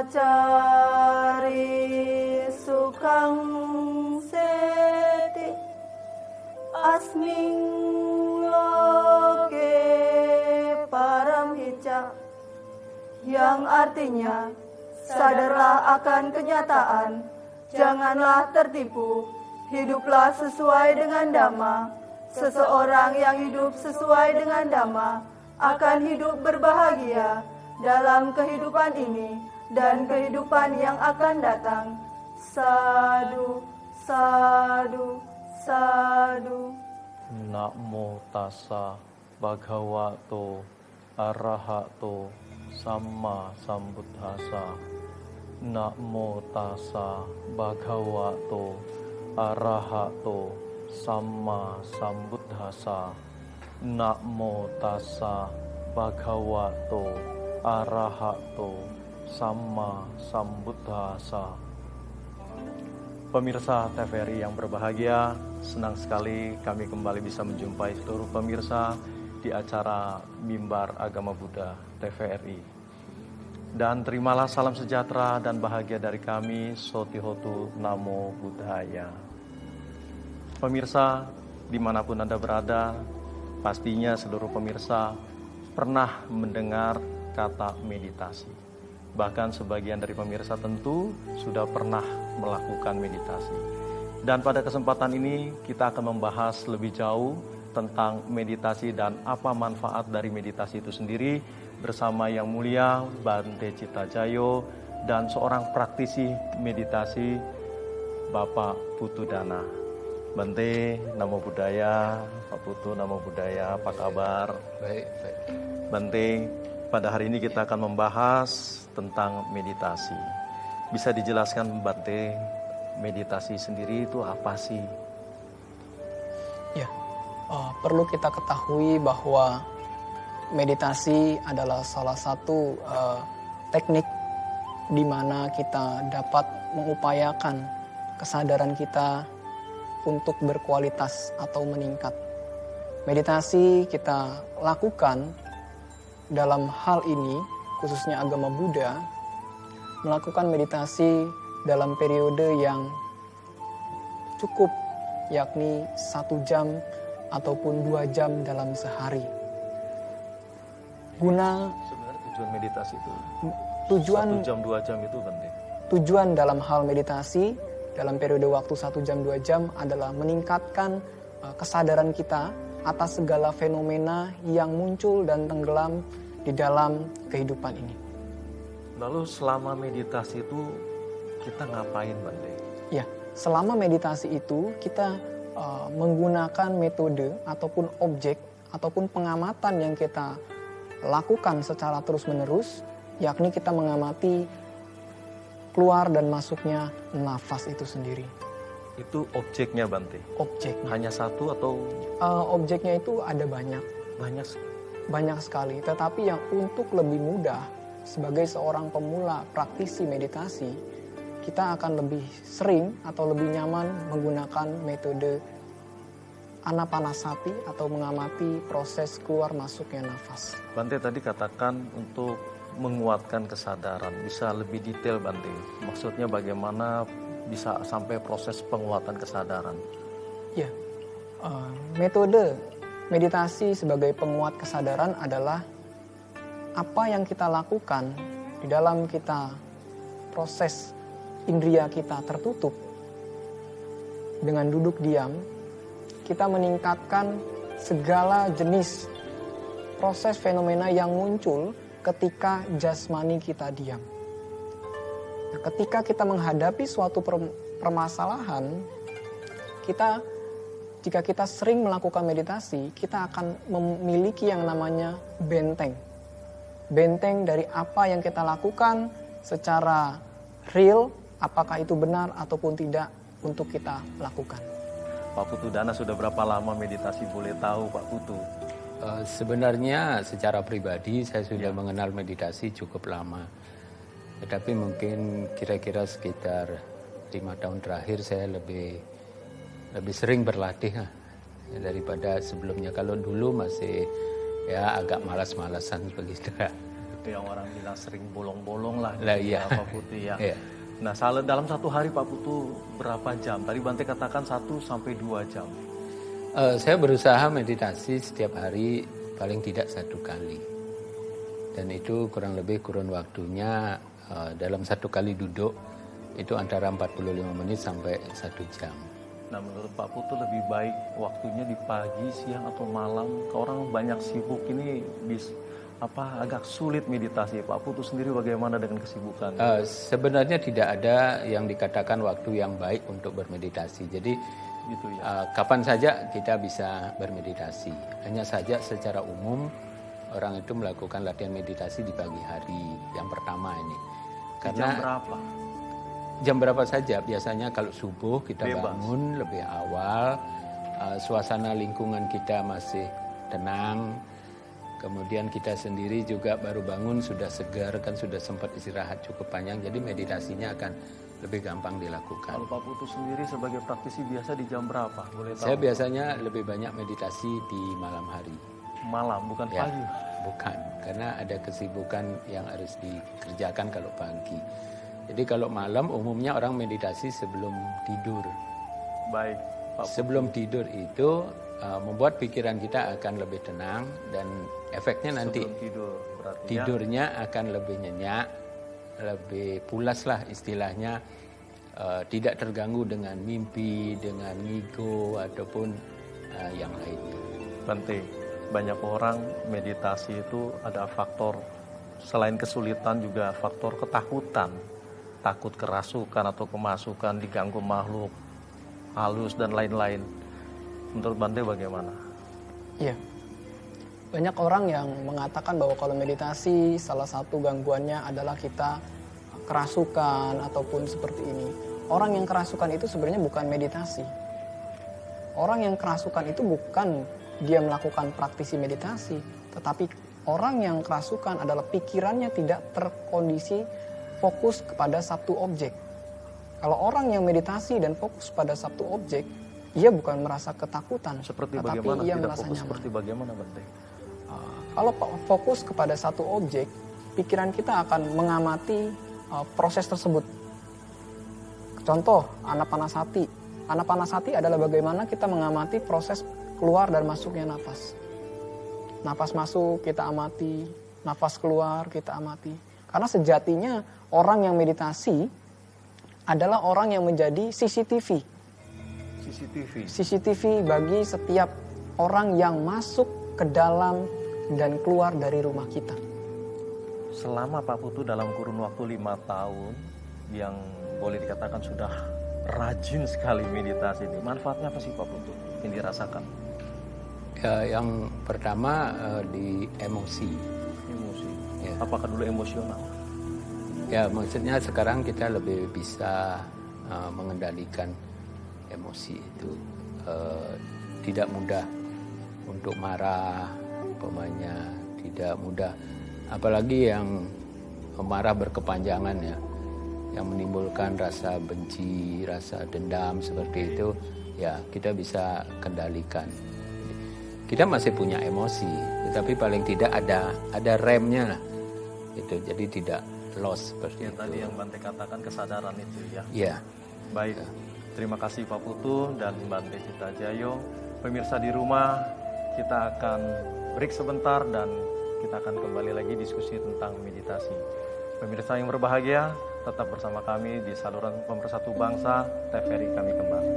cari sukang seti asming loke paramhicca, yang artinya sadarlah akan kenyataan, janganlah tertipu, hiduplah sesuai dengan Dhamma. Seseorang yang hidup sesuai dengan Dhamma akan hidup berbahagia dalam kehidupan ini dan kehidupan yang akan datang. Sadu, sadu, sadu. Namo tassa bhagavato arahato samma sambuddhassa. Namo tassa bhagavato arahato samma sambuddhassa. Namo tassa bhagavato arahato samma sambuddhassa. Pemirsa TVRI yang berbahagia, senang sekali kami kembali bisa menjumpai seluruh pemirsa di acara Mimbar Agama Buddha TVRI. Dan terimalah salam sejahtera dan bahagia dari kami, Sotihotu Namo Buddhaya. Pemirsa, dimanapun Anda berada, pastinya seluruh pemirsa pernah mendengar kata meditasi. Bahkan sebagian dari pemirsa tentu sudah pernah melakukan meditasi. Dan pada kesempatan ini kita akan membahas lebih jauh tentang meditasi dan apa manfaat dari meditasi itu sendiri bersama Yang Mulia Bante Cittajayo dan seorang praktisi meditasi Bapak Putu Dana. Bante, Namo Buddhaya. Pak Putu, Namo Buddhaya. Apa kabar? Baik. Bante, pada hari ini kita akan membahas tentang meditasi. Bisa dijelaskan Bante, meditasi sendiri itu apa sih? Ya, perlu kita ketahui bahwa meditasi adalah salah satu teknik di mana kita dapat mengupayakan kesadaran kita untuk berkualitas atau meningkat. Meditasi kita lakukan dalam hal ini, khususnya agama Buddha, melakukan meditasi dalam periode yang cukup, yakni 1 jam ataupun 2 jam dalam sehari. Sebenarnya tujuan meditasi itu? 1 jam 2 jam itu Bante. Tujuan dalam hal meditasi dalam periode waktu 1 jam 2 jam adalah meningkatkan kesadaran kita atas segala fenomena yang muncul dan tenggelam di dalam kehidupan ini. Lalu selama meditasi itu kita ngapain Bante? Ya, selama meditasi itu kita menggunakan metode ataupun objek ataupun pengamatan yang kita lakukan secara terus-menerus, yakni kita mengamati keluar dan masuknya nafas itu sendiri. Itu objeknya Bante? Objeknya. Hanya satu atau? Objeknya itu ada banyak. Banyak sekali. Tetapi yang untuk lebih mudah sebagai seorang pemula praktisi meditasi, kita akan lebih sering atau lebih nyaman menggunakan metode anapanasati atau mengamati proses keluar masuknya nafas. Bante tadi katakan untuk menguatkan kesadaran. Bisa lebih detail Bante? Maksudnya bagaimana bisa sampai proses penguatan kesadaran? Ya, metode meditasi sebagai penguat kesadaran adalah apa yang kita lakukan di dalam kita proses indria kita tertutup dengan duduk diam, kita meningkatkan segala jenis proses fenomena yang muncul ketika jasmani kita diam. Nah, ketika kita menghadapi suatu permasalahan, jika kita sering melakukan meditasi, kita akan memiliki yang namanya benteng. Benteng dari apa yang kita lakukan secara real, apakah itu benar ataupun tidak untuk kita lakukan. Pak Putu Dana sudah berapa lama meditasi, boleh tahu Pak Putu? Sebenarnya secara pribadi saya sudah mengenal meditasi cukup lama. Tetapi mungkin kira-kira sekitar 5 tahun terakhir saya lebih sering berlatih daripada sebelumnya. Kalau dulu masih ya agak malas-malasan begitu. yang orang bilang sering bolong-bolong lah, Lah, gitu iya. ya, Pak Putu ya. Iya. Nah, dalam satu hari Pak Putu berapa jam? Tadi Bante katakan 1 sampai 2 jam. Saya berusaha meditasi setiap hari paling tidak 1 kali. Dan itu kurang lebih kurun waktunya dalam 1 kali duduk itu antara 45 menit sampai 1 jam. Nah, menurut Pak Putu lebih baik waktunya di pagi, siang, atau malam? Orang banyak sibuk ini agak sulit meditasi. Pak Putu sendiri bagaimana dengan kesibukan? Sebenarnya tidak ada yang dikatakan waktu yang baik untuk bermeditasi. Jadi Gitu ya. kapan saja kita bisa bermeditasi. Hanya saja secara umum orang itu melakukan latihan meditasi di pagi hari yang pertama ini. Jam berapa? Jam berapa saja, biasanya kalau subuh kita Bebas. bangun lebih awal, suasana lingkungan kita masih tenang, kemudian kita sendiri juga baru bangun sudah segar, kan sudah sempat istirahat cukup panjang, jadi meditasinya akan lebih gampang dilakukan. Kalau Pak Putu sendiri sebagai praktisi biasa di jam berapa? Boleh tahu? Saya biasanya lebih banyak meditasi di malam hari. Malam, bukan Ya, pagi. bukan, karena ada kesibukan yang harus dikerjakan kalau pagi. Jadi kalau malam umumnya orang meditasi sebelum tidur. Baik, Pak Putu. Sebelum tidur itu membuat pikiran kita akan lebih tenang dan efeknya nanti Sebelum tidur berarti ya. tidurnya akan lebih nyenyak, lebih pulas lah istilahnya, tidak terganggu dengan mimpi, dengan ngigo ataupun yang lainnya. Bante, banyak orang meditasi itu ada faktor selain kesulitan juga faktor ketakutan. Takut kerasukan atau kemasukan, diganggu makhluk halus dan lain-lain. Menurut Bante bagaimana? Iya. Banyak orang yang mengatakan bahwa kalau meditasi salah satu gangguannya adalah kita kerasukan ataupun seperti ini. Orang yang kerasukan itu sebenarnya bukan meditasi. Orang yang kerasukan itu bukan dia melakukan praktisi meditasi, tetapi orang yang kerasukan adalah pikirannya tidak terkondisi fokus kepada satu objek. Kalau orang yang meditasi dan fokus pada satu objek, ia bukan merasa ketakutan, Seperti tetapi bagaimana? ia Tidak merasa fokus nyaman. seperti bagaimana Bante? Kalau fokus kepada satu objek, pikiran kita akan mengamati proses tersebut. Contoh, anapanasati. Anapanasati adalah bagaimana kita mengamati proses keluar dan masuknya nafas. Nafas masuk kita amati, nafas keluar kita amati. Karena sejatinya orang yang meditasi adalah orang yang menjadi CCTV. CCTV bagi setiap orang yang masuk ke dalam dan keluar dari rumah kita. Selama Pak Putu dalam kurun waktu 5 tahun yang boleh dikatakan sudah rajin sekali meditasi ini, manfaatnya apa sih Pak Putu yang dirasakan? Yang pertama di emosi. Emosi. Ya. Apakah dulu emosional? Ya, maksudnya sekarang kita lebih bisa mengendalikan emosi itu. Tidak mudah untuk marah, umpamanya tidak mudah. Apalagi yang marah berkepanjangan ya, yang menimbulkan rasa benci, rasa dendam seperti itu, ya kita bisa kendalikan. Kita masih punya emosi, tetapi paling tidak ada remnya lah. Itu jadi tidak loss seperti Ya itu. tadi yang Bante katakan kesadaran itu ya. Ya. Baik, terima kasih Pak Putu dan Bante Cita Jayo. Pemirsa di rumah, kita akan break sebentar dan kita akan kembali lagi diskusi tentang meditasi. Pemirsa yang berbahagia, tetap bersama kami di saluran Pemersatu Bangsa, TVRI kami kembali.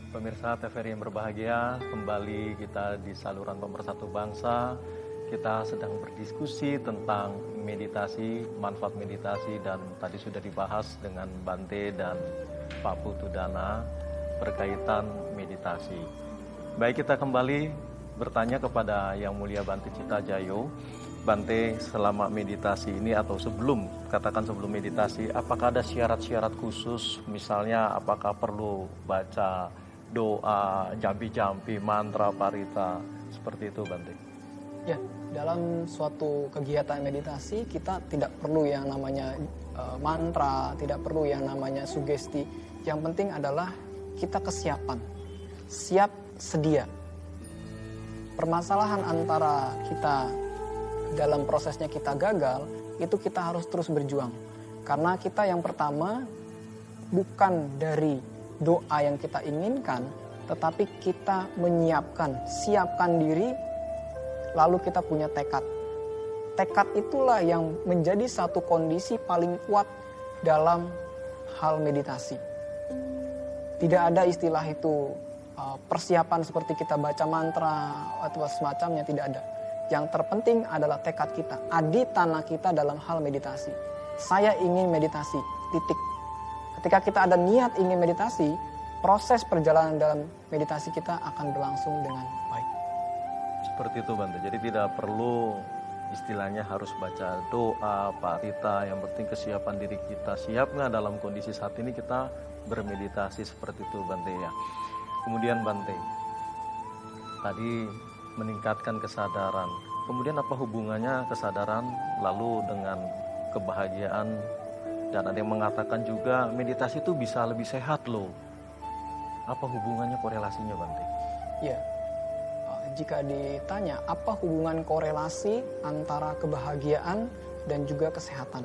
Pemirsa TVRI yang berbahagia, kembali kita di saluran Pemersatu Bangsa. Kita sedang berdiskusi tentang meditasi, manfaat meditasi, dan tadi sudah dibahas dengan Bante dan Pak Putu Dana berkaitan meditasi. Baik, kita kembali bertanya kepada Yang Mulia Bante Cita Jayo. Bante, selama meditasi ini atau sebelum meditasi, apakah ada syarat-syarat khusus? Misalnya, apakah perlu baca doa, jampi-jampi, mantra, parita, seperti Seperti itu Bante. Ya, dalam suatu kegiatan meditasi kita tidak perlu yang namanya mantra, tidak perlu yang namanya sugesti. Yang penting adalah kita kesiapan, siap sedia. Permasalahan antara kita dalam prosesnya kita gagal, itu kita harus terus berjuang. Karena kita yang pertama bukan dari doa yang kita inginkan, tetapi kita menyiapkan, siapkan diri, lalu kita punya tekad. Tekad itulah yang menjadi satu kondisi paling kuat dalam hal meditasi. Tidak ada istilah itu persiapan seperti kita baca mantra atau semacamnya, tidak ada. Yang terpenting adalah tekad kita, aditana kita dalam hal meditasi. Saya ingin meditasi, titik. Ketika kita ada niat ingin meditasi, proses perjalanan dalam meditasi kita akan berlangsung dengan baik. Seperti itu Bante. Jadi tidak perlu istilahnya harus baca doa, parita. Yang penting kesiapan diri kita. Siap nggak dalam kondisi saat ini kita bermeditasi seperti itu Bante ya. Kemudian Bante, tadi meningkatkan kesadaran. Kemudian apa hubungannya kesadaran lalu dengan kebahagiaan? Dan ada yang mengatakan juga meditasi itu bisa lebih sehat loh. Apa hubungannya, korelasinya Bante? Ya, jika ditanya apa hubungan korelasi antara kebahagiaan dan juga kesehatan.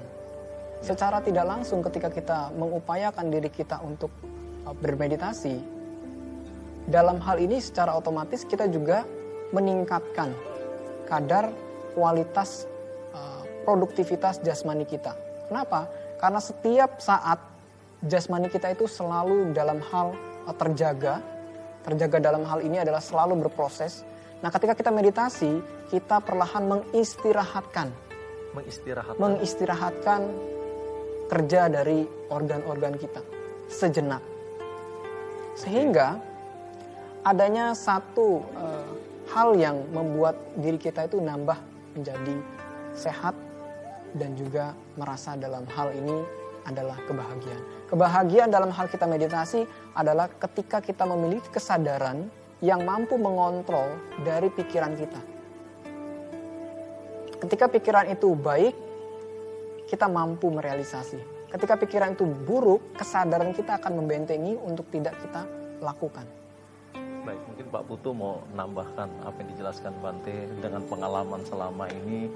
Secara tidak langsung ketika kita mengupayakan diri kita untuk bermeditasi, dalam hal ini secara otomatis kita juga meningkatkan kadar kualitas produktivitas jasmani kita. Kenapa? Karena setiap saat jasmani kita itu selalu dalam hal terjaga dalam hal ini adalah selalu berproses. Nah, ketika kita meditasi, kita perlahan mengistirahatkan kerja dari organ-organ kita sejenak. Sehingga adanya satu hal yang membuat diri kita itu nambah menjadi sehat dan juga merasa dalam hal ini adalah kebahagiaan. Kebahagiaan dalam hal kita meditasi adalah ketika kita memiliki kesadaran yang mampu mengontrol dari pikiran kita. Ketika pikiran itu baik, kita mampu merealisasi. Ketika pikiran itu buruk, kesadaran kita akan membentengi untuk tidak kita lakukan. Baik, mungkin Pak Putu mau nambahkan apa yang dijelaskan Bante dengan pengalaman selama ini,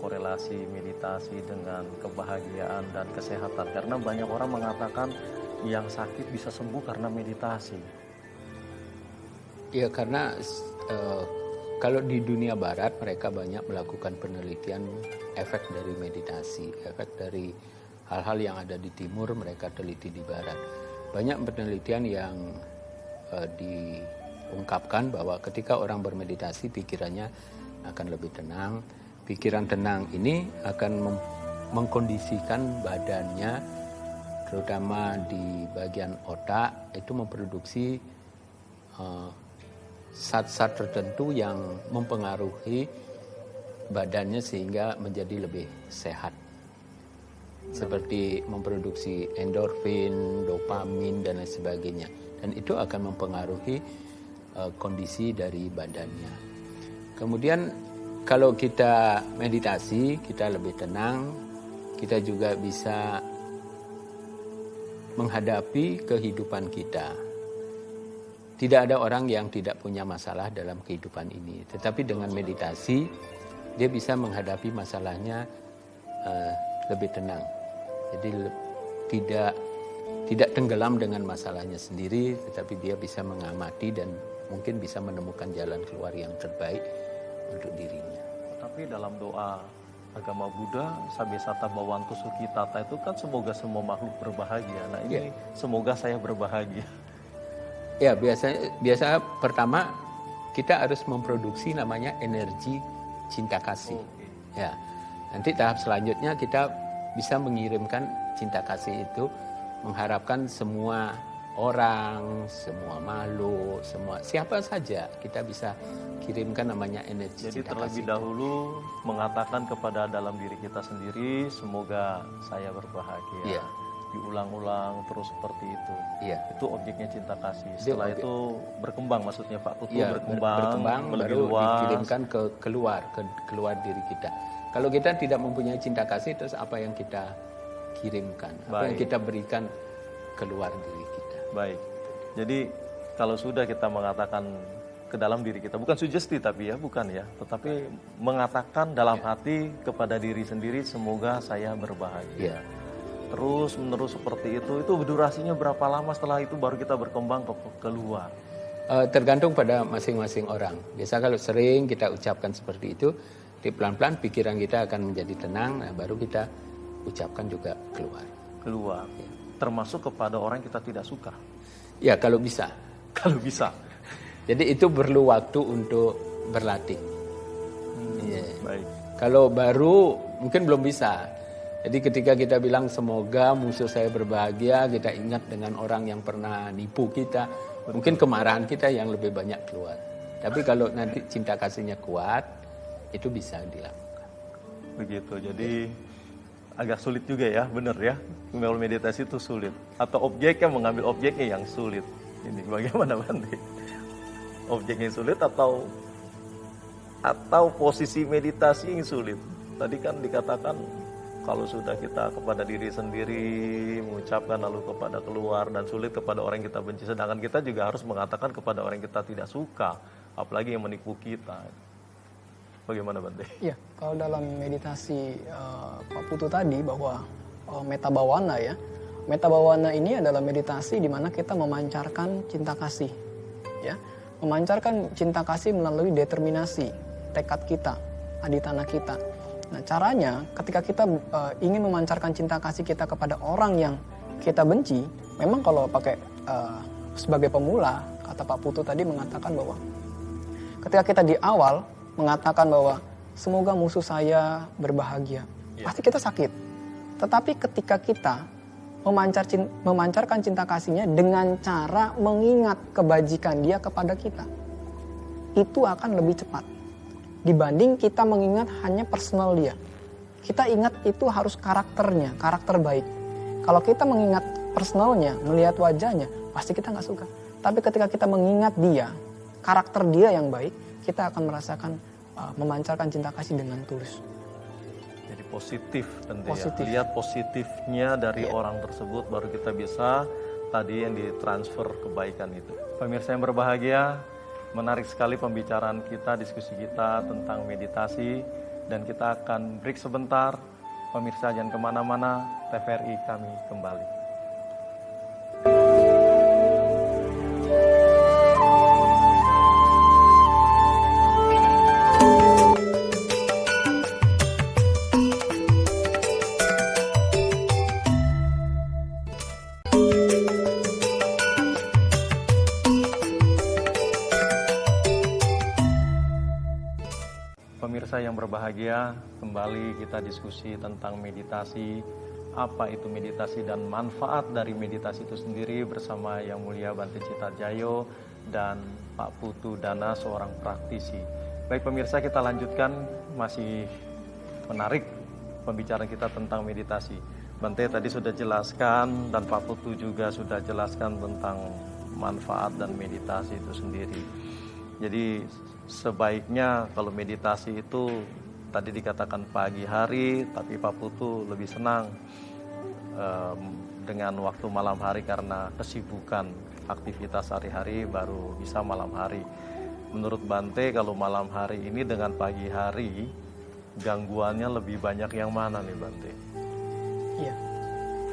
korelasi meditasi dengan kebahagiaan dan kesehatan. Karena banyak orang mengatakan yang sakit bisa sembuh karena meditasi. Ya, karena kalau di dunia barat mereka banyak melakukan penelitian efek dari meditasi, efek dari hal-hal yang ada di timur mereka teliti di barat. Banyak penelitian yang diungkapkan bahwa ketika orang bermeditasi pikirannya akan lebih tenang. Pikiran tenang ini akan mengkondisikan badannya, terutama di bagian otak, itu memproduksi zat-zat tertentu yang mempengaruhi badannya sehingga menjadi lebih sehat. Seperti memproduksi endorfin, dopamin, dan lain sebagainya. Dan itu akan mempengaruhi kondisi dari badannya. Kemudian kalau kita meditasi, kita lebih tenang, kita juga bisa menghadapi kehidupan kita. Tidak ada orang yang tidak punya masalah dalam kehidupan ini. Tetapi dengan meditasi, dia bisa menghadapi masalahnya lebih tenang. Jadi tidak tenggelam dengan masalahnya sendiri, tetapi dia bisa mengamati dan mungkin bisa menemukan jalan keluar yang terbaik untuk dirinya. Tapi dalam doa agama Buddha, Sabesata Bhavantu Sukhitata itu kan semoga semua makhluk berbahagia. Nah ini semoga saya berbahagia. Ya, biasa pertama kita harus memproduksi namanya energi cinta kasih. Ya, nanti tahap selanjutnya kita bisa mengirimkan cinta kasih itu, mengharapkan semua orang, semua makhluk, siapa saja kita bisa kirimkan namanya energi. Jadi cinta terlebih kasih dahulu mengatakan kepada dalam diri kita sendiri, semoga saya berbahagia. Ya. diulang-ulang terus seperti itu. Iya. Itu objeknya cinta kasih. Itu Setelah objek. itu berkembang, maksudnya Pak Putu Iya, berkembang lebih baru luas. dikirimkan keluar diri kita. Kalau kita tidak mempunyai cinta kasih, terus apa yang kita kirimkan, apa yang Baik. kita berikan keluar diri kita. Baik. Jadi kalau sudah kita mengatakan ke dalam diri kita, bukan sugesti tapi ya, bukan ya, tetapi mengatakan dalam hati kepada diri sendiri, semoga saya berbahagia. Iya. Terus menerus seperti itu durasinya berapa lama setelah itu baru kita berkembang keluar? Tergantung pada masing-masing orang. Biasa kalau sering kita ucapkan seperti itu, di pelan-pelan pikiran kita akan menjadi tenang, nah baru kita ucapkan juga keluar. Keluar. Termasuk kepada orang yang kita tidak suka. Ya kalau bisa. Kalau bisa. Jadi itu perlu waktu untuk berlatih. Iya. Baik. Kalau baru mungkin belum bisa. Jadi ketika kita bilang semoga musuh saya berbahagia, kita ingat dengan orang yang pernah nipu kita, mungkin kemarahan kita yang lebih banyak keluar. Tapi kalau nanti cinta kasihnya kuat, itu bisa dilakukan. Begitu. Jadi agak sulit juga ya, benar ya. Meditasi itu sulit. Atau objeknya mengambil objeknya yang sulit. Ini bagaimana Bante? Objeknya yang sulit atau posisi meditasi yang sulit? Tadi kan dikatakan kalau sudah kita kepada diri sendiri mengucapkan lalu kepada keluar dan sulit kepada orang yang kita benci, sedangkan kita juga harus mengatakan kepada orang yang kita tidak suka, apalagi yang menipu kita. Bagaimana Bante? Iya, kalau dalam meditasi Pak Putu tadi bahwa metta bhavana ya. Metta bhavana ini adalah meditasi di mana kita memancarkan cinta kasih. Ya. Memancarkan cinta kasih melalui determinasi, tekad kita, aditana kita. Nah, caranya ketika kita ingin memancarkan cinta kasih kita kepada orang yang kita benci, memang kalau pakai sebagai pemula, kata Pak Putu tadi mengatakan bahwa ketika kita di awal mengatakan bahwa semoga musuh saya berbahagia, pasti kita sakit. Tetapi ketika kita memancarkan cinta kasihnya dengan cara mengingat kebajikan dia kepada kita, itu akan lebih cepat dibanding kita mengingat hanya personal dia. Kita ingat itu harus karakternya, karakter baik. Kalau kita mengingat personalnya, melihat wajahnya, pasti kita nggak suka. Tapi ketika kita mengingat dia, karakter dia yang baik, kita akan merasakan memancarkan cinta kasih dengan tulus. Jadi positif tentu Positif. ya. Lihat positifnya dari orang tersebut, baru kita bisa tadi yang ditransfer kebaikan itu. Pemirsa yang berbahagia, menarik sekali pembicaraan kita, diskusi kita tentang meditasi, dan kita akan break sebentar. Pemirsa jangan kemana-mana, TVRI kami kembali. Pemirsa yang berbahagia, kembali kita diskusi tentang meditasi, apa itu meditasi dan manfaat dari meditasi itu sendiri bersama Yang Mulia Bante Cittajayo dan Pak Putu Dana, seorang praktisi. Baik pemirsa, kita lanjutkan, masih menarik pembicaraan kita tentang meditasi. Bante tadi sudah jelaskan dan Pak Putu juga sudah jelaskan tentang manfaat dan meditasi itu sendiri. Jadi sebaiknya kalau meditasi itu tadi dikatakan pagi hari, tapi Pak Putu lebih senang dengan waktu malam hari karena kesibukan aktivitas sehari-hari baru bisa malam hari. Menurut Bante kalau malam hari ini dengan pagi hari gangguannya lebih banyak yang mana nih Bante? Iya,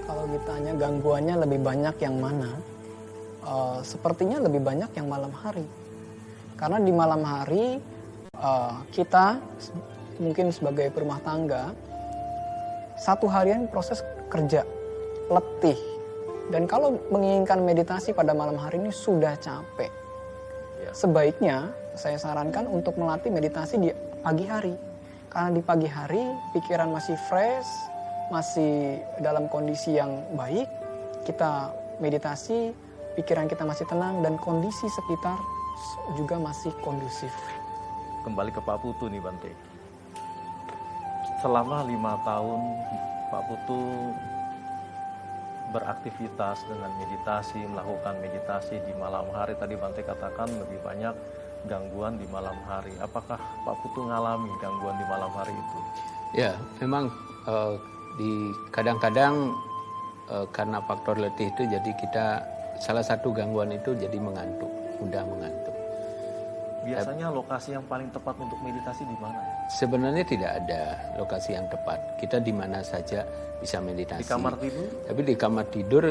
kalau ditanya gangguannya lebih banyak yang mana, sepertinya lebih banyak yang malam hari. Karena di malam hari kita mungkin sebagai berumah tangga, satu harian proses kerja, letih. Dan kalau menginginkan meditasi pada malam hari ini sudah capek. Sebaiknya saya sarankan untuk melatih meditasi di pagi hari. Karena di pagi hari pikiran masih fresh, masih dalam kondisi yang baik. Kita meditasi, pikiran kita masih tenang dan kondisi sekitar juga masih kondusif. Kembali ke Pak Putu nih Bante. Selama 5 tahun Pak Putu beraktivitas dengan meditasi, melakukan meditasi di malam hari. Tadi Bante katakan lebih banyak gangguan di malam hari. Apakah Pak Putu ngalami gangguan di malam hari itu? Ya, memang kadang-kadang karena faktor letih itu jadi kita salah satu gangguan itu jadi mengantuk, mudah mengantuk. Biasanya lokasi yang paling tepat untuk meditasi di mana ya? Sebenarnya tidak ada lokasi yang tepat. Kita di mana saja bisa meditasi. Di kamar tidur? Tapi di kamar tidur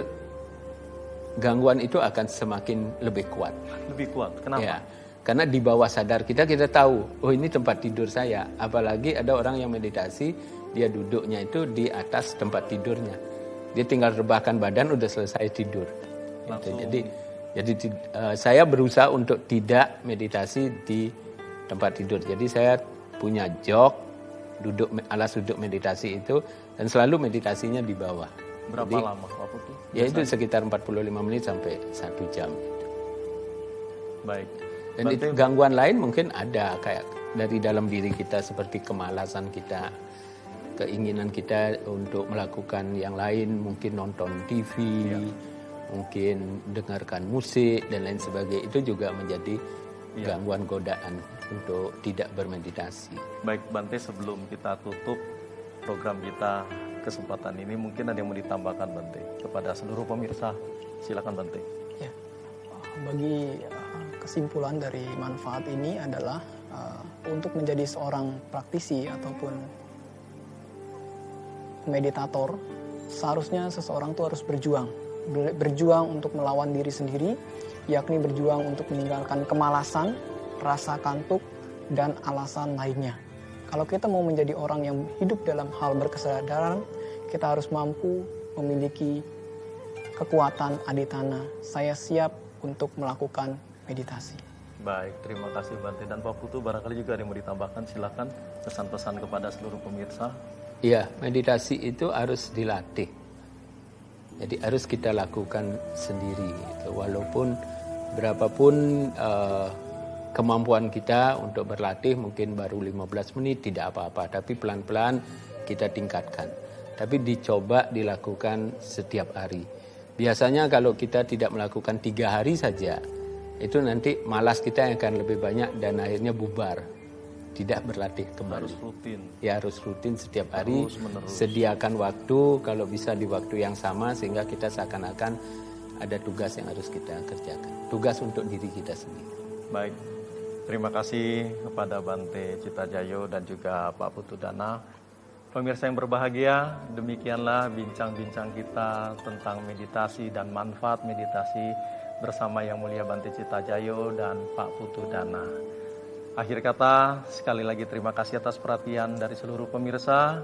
gangguan itu akan semakin lebih kuat. Lebih kuat. Kenapa? Ya, karena di bawah sadar kita tahu, oh ini tempat tidur saya. Apalagi ada orang yang meditasi, dia duduknya itu di atas tempat tidurnya. Dia tinggal rebahkan badan udah selesai tidur. Gitu. Jadi saya berusaha untuk tidak meditasi di tempat tidur. Jadi saya punya jok, alas duduk meditasi itu, dan selalu meditasinya di bawah. Berapa lama Pak Putu? Ya itu sekitar 45 menit sampai 1 jam. Baik. Dan itu gangguan lain mungkin ada, kayak dari dalam diri kita seperti kemalasan kita, keinginan kita untuk melakukan yang lain, mungkin nonton TV, mungkin dengarkan musik dan lain sebagainya, itu juga menjadi gangguan godaan untuk tidak bermeditasi. Baik Bante, sebelum kita tutup program kita kesempatan ini, mungkin ada yang mau ditambahkan Bante kepada seluruh pemirsa. Silakan Bante. Ya, bagi kesimpulan dari manfaat ini adalah untuk menjadi seorang praktisi ataupun meditator, seharusnya seseorang itu harus berjuang untuk melawan diri sendiri, yakni berjuang untuk meninggalkan kemalasan, rasa kantuk, dan alasan lainnya. Kalau kita mau menjadi orang yang hidup dalam hal berkesadaran, kita harus mampu memiliki kekuatan aditana. Saya siap untuk melakukan meditasi. Baik, terima kasih Bante. Dan Pak Putu, barangkali juga ada yang mau ditambahkan, silakan pesan-pesan kepada seluruh pemirsa. Iya, meditasi itu harus dilatih. Jadi harus kita lakukan sendiri. Walaupun berapapun kemampuan kita untuk berlatih, mungkin baru 15 menit tidak apa-apa. Tapi pelan-pelan kita tingkatkan. Tapi dicoba dilakukan setiap hari. Biasanya kalau kita tidak melakukan 3 hari saja, itu nanti malas kita yang akan lebih banyak dan akhirnya bubar. Tidak berlatih kembali. Harus rutin. Ya harus rutin setiap hari. Terus-menerus. Sediakan waktu, kalau bisa di waktu yang sama, sehingga kita seakan-akan ada tugas yang harus kita kerjakan. Tugas untuk diri kita sendiri. Baik, terima kasih kepada Bante Citajayo dan juga Pak Putu Dana. Pemirsa yang berbahagia, demikianlah bincang-bincang kita tentang meditasi dan manfaat meditasi bersama Yang Mulia Bante Citajayo dan Pak Putu Dana. Akhir kata, sekali lagi terima kasih atas perhatian dari seluruh pemirsa.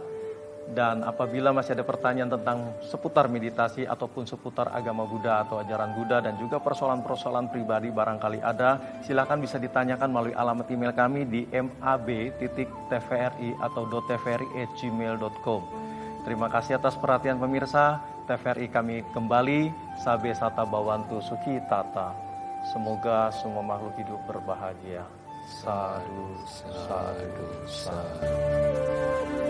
Dan apabila masih ada pertanyaan tentang seputar meditasi ataupun seputar agama Buddha atau ajaran Buddha dan juga persoalan-persoalan pribadi barangkali ada, silakan bisa ditanyakan melalui alamat email kami di mab.tvri atau .tvri@gmail.com. Terima kasih atas perhatian pemirsa. TVRI kami kembali. Sabe Sata Bawantu Suki Tata. Semoga semua makhluk hidup berbahagia. Sadhu, sadhu, sadhu.